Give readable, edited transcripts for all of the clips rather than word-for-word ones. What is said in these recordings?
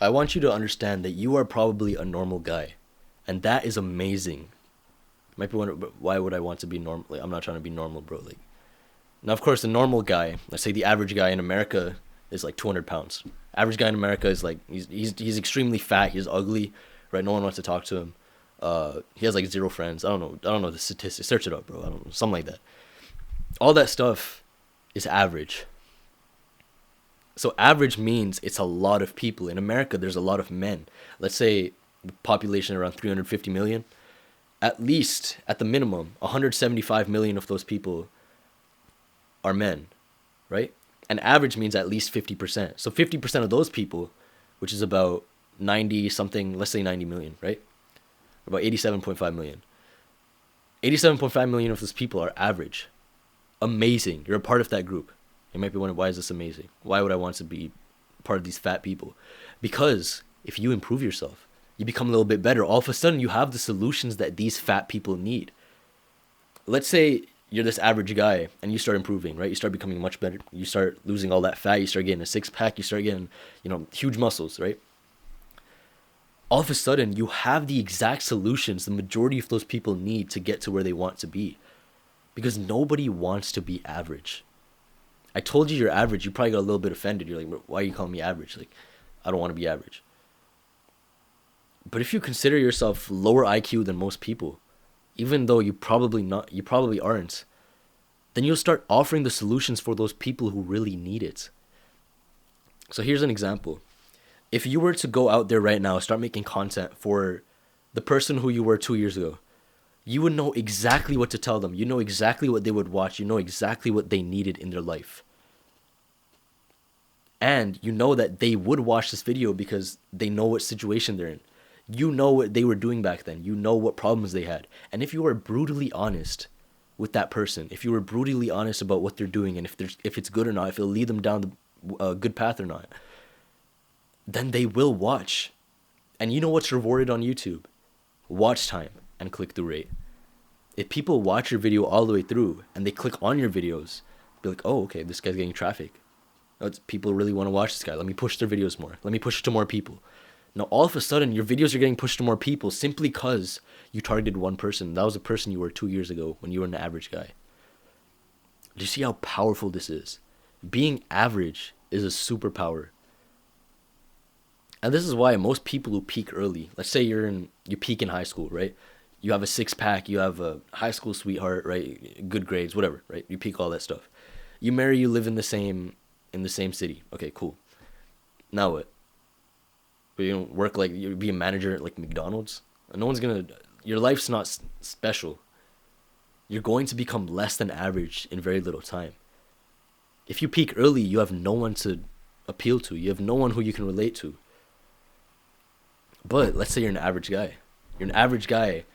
I want you to understand that you are probably a normal guy, and that is amazing. Might be wondering, but why would I want to be normal? Like, I'm not trying to be normal, bro. Like, now, of course, the normal guy, let's say the average guy in America, is like 200 pounds. Average guy in America is like he's extremely fat. He's ugly, right? No one wants to talk to him. He has like zero friends. I don't know the statistics. Search it up, bro. I don't know, something like that. All that stuff is average. So average means it's a lot of people. In America, there's a lot of men. Let's say the population around 350 million. At least, at the minimum, 175 million of those people are men, right? And average means at least 50%. So 50% of those people, which is about 90 something, let's say 90 million, right? About 87.5 million. 87.5 million of those people are average. Amazing. You're a part of that group. You might be wondering, why is this amazing? Why would I want to be part of these fat people? Because if you improve yourself, you become a little bit better. All of a sudden, you have the solutions that these fat people need. Let's say you're this average guy and you start improving, right? You start becoming much better. You start losing all that fat. You start getting a six pack. You start getting, huge muscles, right? All of a sudden, you have the exact solutions the majority of those people need to get to where they want to be. Because nobody wants to be average. I told you you're average. You probably got a little bit offended. You're like, why are you calling me average? Like, I don't want to be average. But if you consider yourself lower IQ than most people, even though you probably aren't, then you'll start offering the solutions for those people who really need it. So here's an example. If you were to go out there right now, start making content for the person who you were 2 years ago, you would know exactly what to tell them. You know exactly what they would watch. You know exactly what they needed in their life. And you know that they would watch this video because they know what situation they're in. You know what they were doing back then. You know what problems they had. And if you were brutally honest with that person, if you were brutally honest about what they're doing and if it's good or not, if it'll lead them down the good path or not, then they will watch. And you know what's rewarded on YouTube? Watch time and click-through rate. If people watch your video all the way through and they click on your videos, be like, oh, okay, this guy's getting traffic. People really want to watch this guy. Let me push their videos more. Let me push it to more people. Now, all of a sudden, your videos are getting pushed to more people simply because you targeted one person. That was the person you were 2 years ago when you were an average guy. Do you see how powerful this is? Being average is a superpower. And this is why most people who peak early, let's say you peak in high school, right? You have a six pack, you have a high school sweetheart, right? Good grades, whatever, right? You peak all that stuff. You marry, you live in the same city. Okay, cool. Now what? But you don't work you be a manager at like McDonald's. No one's gonna. Your life's not special. You're going to become less than average in very little time. If you peak early, you have no one to appeal to. You have no one who you can relate to. But let's say you're an average guy. You're an average guy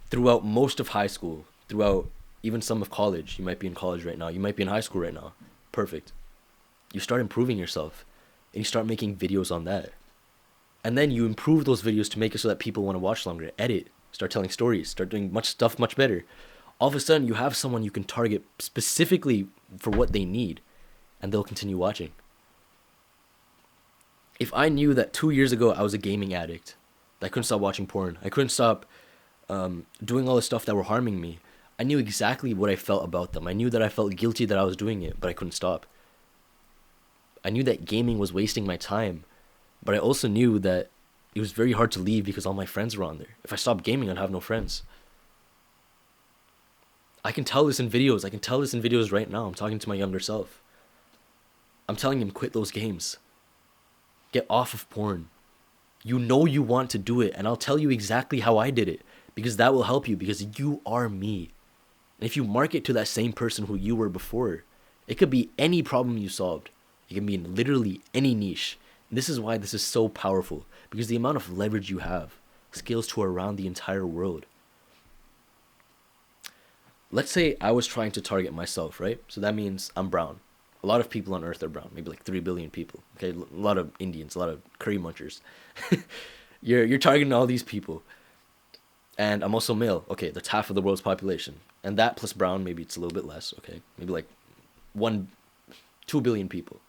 throughout most of high school, throughout even some of college. You might be in college right now. You might be in high school right now. Perfect. You start improving yourself, and you start making videos on that. And then you improve those videos to make it so that people want to watch longer. Edit, start telling stories, start doing much better. All of a sudden, you have someone you can target specifically for what they need, and they'll continue watching. If I knew that 2 years ago I was a gaming addict, that I couldn't stop watching porn, I couldn't stop doing all the stuff that were harming me, I knew exactly what I felt about them. I knew that I felt guilty that I was doing it, but I couldn't stop. I knew that gaming was wasting my time, but I also knew that it was very hard to leave because all my friends were on there. If I stopped gaming, I'd have no friends. I can tell this in videos. I can tell this in videos right now. I'm talking to my younger self. I'm telling him, quit those games. Get off of porn. You know you want to do it, and I'll tell you exactly how I did it, because that will help you, because you are me. And if you market to that same person who you were before, it could be any problem you solved. It can be in literally any niche. And this is why this is so powerful, because the amount of leverage you have scales to around the entire world. Let's say I was trying to target myself, right? So that means I'm brown. A lot of people on Earth are brown, maybe like 3 billion people. Okay, a lot of Indians, a lot of curry munchers. You're targeting all these people. And I'm also male. Okay, that's half of the world's population. And that plus brown, maybe it's a little bit less, okay? Maybe like 2 billion people.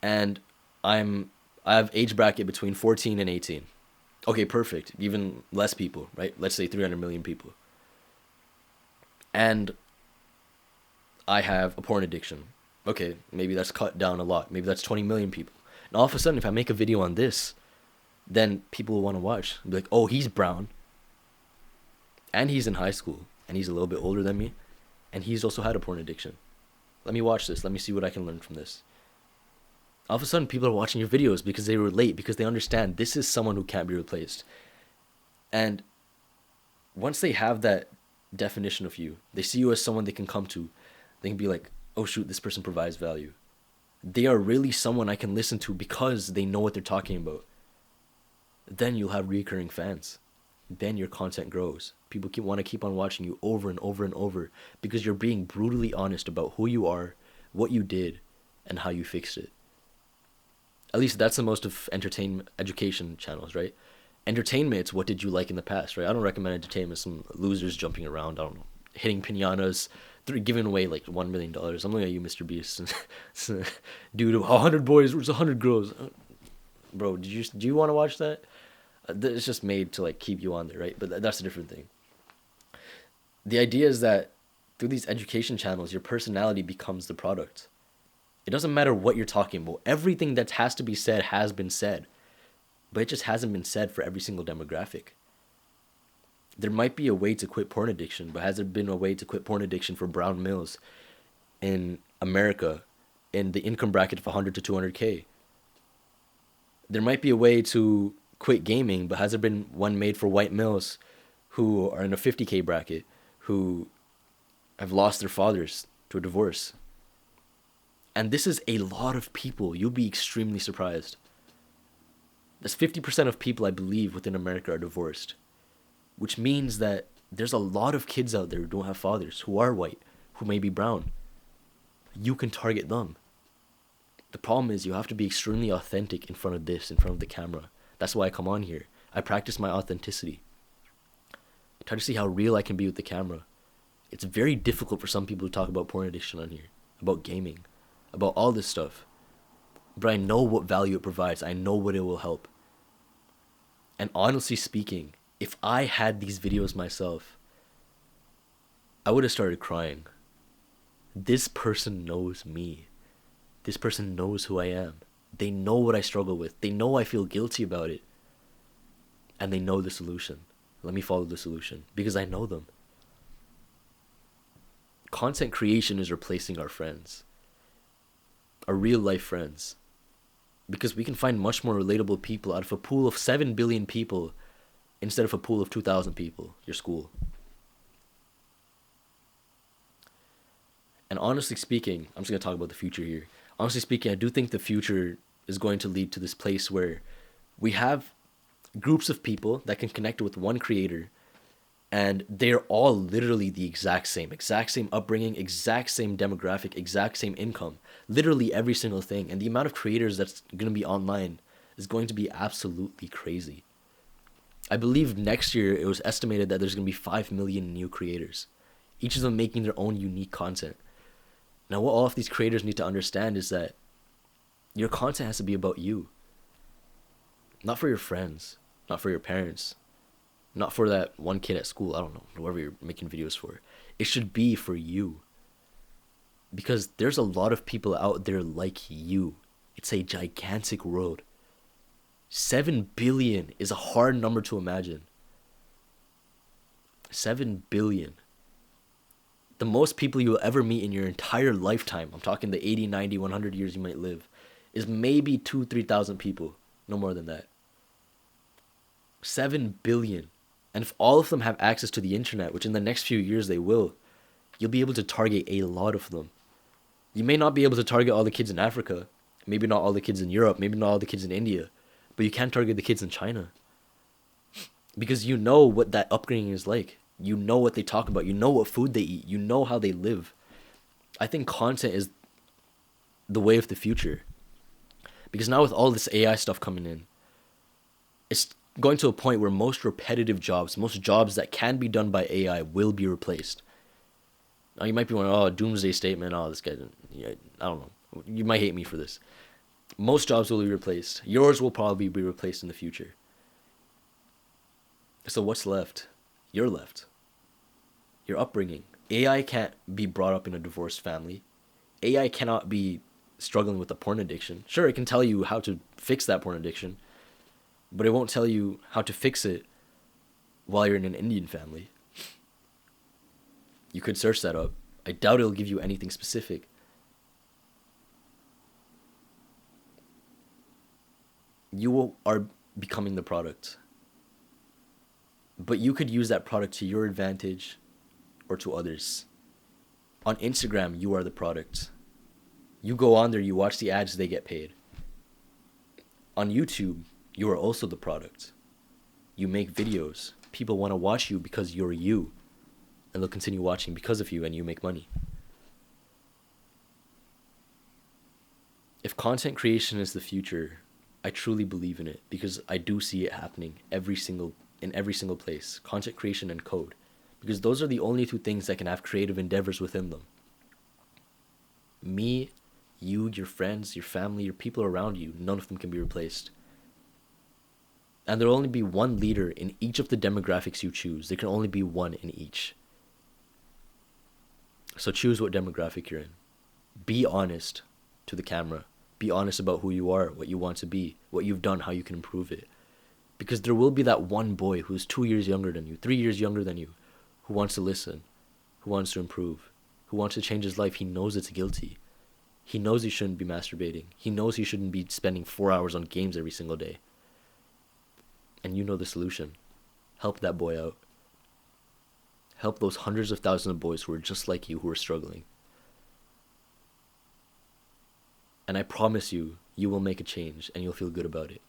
And I have age bracket between 14 and 18. Okay, perfect. Even less people, right? Let's say 300 million people. And I have a porn addiction. Okay, maybe that's cut down a lot. Maybe that's 20 million people. And all of a sudden, if I make a video on this, then people will want to watch. Be like, oh, he's brown. And he's in high school. And he's a little bit older than me. And he's also had a porn addiction. Let me watch this. Let me see what I can learn from this. All of a sudden, people are watching your videos because they relate, because they understand this is someone who can't be replaced. And once they have that definition of you, they see you as someone they can come to. They can be like, oh shoot, this person provides value. They are really someone I can listen to because they know what they're talking about. Then you'll have recurring fans. Then your content grows. People want to keep on watching you over and over and over because you're being brutally honest about who you are, what you did, and how you fixed it. At least that's the most of entertainment education channels, right? Entertainment, it's what did you like in the past, right? I don't recommend entertainment, some losers jumping around, I don't know, hitting pinatas, giving away like $1 million. I'm looking at you, Mr. Beast. Dude, 100 boys versus 100 girls. Bro, do you want to watch that? It's just made to like keep you on there, right? But that's a different thing. The idea is that through these education channels, your personality becomes the product. It doesn't matter what you're talking about. Everything that has to be said has been said. But it just hasn't been said for every single demographic. There might be a way to quit porn addiction, but has there been a way to quit porn addiction for brown males in America in the income bracket of 100 to 200K? There might be a way to quit gaming, but has there been one made for white males who are in a 50K bracket, who have lost their fathers to a divorce? And this is a lot of people. You'll be extremely surprised. That's 50% of people, I believe, within America are divorced. Which means that there's a lot of kids out there who don't have fathers, who are white, who may be brown. You can target them. The problem is you have to be extremely authentic in front of the camera. That's why I come on here. I practice my authenticity. I try to see how real I can be with the camera. It's very difficult for some people to talk about porn addiction on here, about gaming, about all this stuff. But I know what value it provides. I know what it will help. And honestly speaking, if I had these videos myself, I would have started crying. This person knows me. This person knows who I am. They know what I struggle with. They know I feel guilty about it. And they know the solution. Let me follow the solution because I know them. Content creation is replacing our friends. Our real life friends. Because we can find much more relatable people out of a pool of 7 billion people instead of a pool of 2,000 people, your school. And honestly speaking, I'm just going to talk about the future here. Honestly speaking, I do think the future is going to lead to this place where we have groups of people that can connect with one creator, and they're all literally the exact same upbringing, exact same demographic, exact same income, literally every single thing. And the amount of creators that's going to be online is going to be absolutely crazy. I believe next year it was estimated that there's going to be 5 million new creators, each of them making their own unique content. Now, what all of these creators need to understand is that your content has to be about you. Not for your friends, not for your parents, not for that one kid at school, I don't know, whoever you're making videos for. It should be for you. Because there's a lot of people out there like you. It's a gigantic world. 7 billion is a hard number to imagine. 7 billion. The most people you will ever meet in your entire lifetime, I'm talking the 80, 90, 100 years you might live, is maybe 2,000-3,000 people. No more than that. 7 billion. And if all of them have access to the internet, which in the next few years they will, you'll be able to target a lot of them. You may not be able to target all the kids in Africa, maybe not all the kids in Europe, maybe not all the kids in India, but you can target the kids in China. Because you know what that upbringing is like. You know what they talk about. You know what food they eat. You know how they live. I think content is the way of the future. Because now with all this AI stuff coming in, it's going to a point where most repetitive jobs, most jobs that can be done by AI will be replaced. Now you might be wondering, oh, doomsday statement, oh, this guy, yeah, I don't know. You might hate me for this. Most jobs will be replaced. Yours will probably be replaced in the future. So what's left? You're left. Your upbringing. AI can't be brought up in a divorced family. AI cannot be struggling with a porn addiction. Sure, it can tell you how to fix that porn addiction, but it won't tell you how to fix it while you're in an Indian family. You could search that up. I doubt it'll give you anything specific. Are becoming the product. But you could use that product to your advantage or to others. On Instagram, you are the product. You go on there, you watch the ads, they get paid. On YouTube, you are also the product. You make videos. People want to watch you because you're you. And they'll continue watching because of you, and you make money. If content creation is the future, I truly believe in it because I do see it happening in every single place. Content creation and code. Because those are the only two things that can have creative endeavors within them. Me, you, your friends, your family, your people around you, none of them can be replaced. And there'll only be one leader in each of the demographics you choose. There can only be one in each. So choose what demographic you're in. Be honest to the camera. Be honest about who you are, what you want to be, what you've done, how you can improve it. Because there will be that one boy who's 2 years younger than you, 3 years younger than you, who wants to listen, who wants to improve, who wants to change his life. He knows it's guilty. He knows he shouldn't be masturbating. He knows he shouldn't be spending 4 hours on games every single day. And you know the solution. Help that boy out. Help those hundreds of thousands of boys who are just like you, who are struggling. And I promise you, you will make a change and you'll feel good about it.